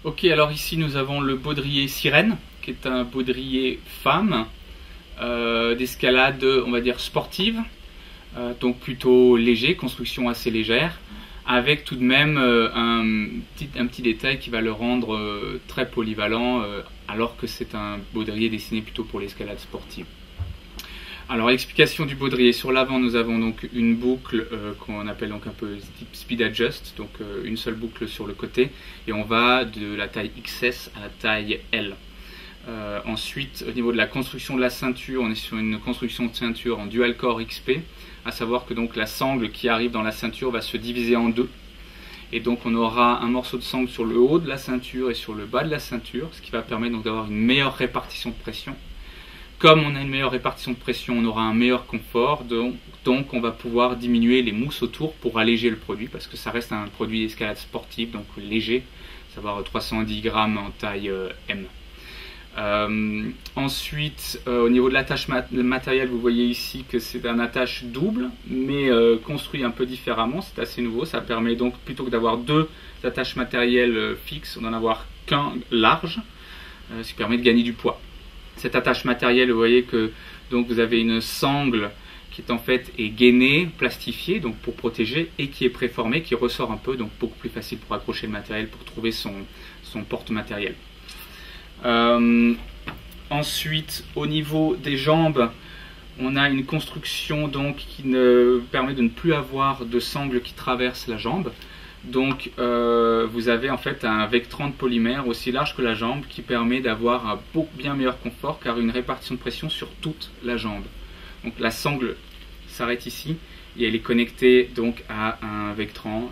Ok, alors ici nous avons le baudrier Sirène, qui est un baudrier femme d'escalade, on va dire sportive, donc plutôt léger, construction assez légère, avec tout de même un petit détail qui va le rendre très polyvalent, alors que c'est un baudrier destiné plutôt pour l'escalade sportive. Alors, explication du baudrier. Sur l'avant, nous avons donc une boucle qu'on appelle donc un peu speed adjust, donc une seule boucle sur le côté, et on va de la taille XS à la taille L. Ensuite, au niveau de la construction de la ceinture, on est sur une construction de ceinture en dual core XP, à savoir que donc la sangle qui arrive dans la ceinture va se diviser en deux, et donc on aura un morceau de sangle sur le haut de la ceinture et sur le bas de la ceinture, ce qui va permettre donc d'avoir une meilleure répartition de pression. Comme on a une meilleure répartition de pression, on aura un meilleur confort, donc on va pouvoir diminuer les mousses autour pour alléger le produit, parce que ça reste un produit d'escalade sportive, donc léger, à savoir 310 grammes en taille M. Ensuite, au niveau de l'attache matérielle, vous voyez ici que c'est un attache double, mais construit un peu différemment, c'est assez nouveau. Ça permet donc, plutôt que d'avoir deux attaches matérielles fixes, d'en avoir qu'un large, ce qui permet de gagner du poids. Cette attache matérielle, vous voyez que donc vous avez une sangle qui est gainée, plastifiée, donc pour protéger, et qui est préformée, qui ressort un peu, donc beaucoup plus facile pour accrocher le matériel, pour trouver son porte-matériel. Ensuite, au niveau des jambes, on a une construction donc qui permet de ne plus avoir de sangle qui traverse la jambe. Donc vous avez en fait un Vectran de polymère aussi large que la jambe qui permet d'avoir un bien meilleur confort, car une répartition de pression sur toute la jambe. Donc la sangle s'arrête ici et elle est connectée donc à un Vectran,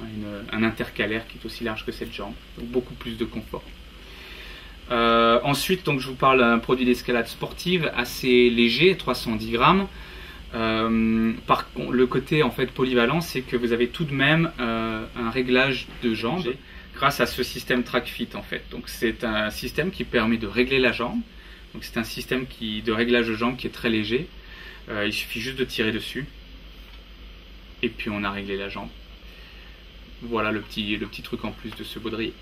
un intercalaire qui est aussi large que cette jambe, donc beaucoup plus de confort. Ensuite, donc, je vous parle d'un produit d'escalade sportive assez léger, 310 grammes. Par contre, le côté en fait polyvalent, c'est que vous avez tout de même un réglage de jambe grâce à ce système TrackFit en fait. Donc c'est un système qui permet de régler la jambe. Donc c'est un système de réglage de jambe qui est très léger. Il suffit juste de tirer dessus et puis on a réglé la jambe. Voilà le petit truc en plus de ce baudrier.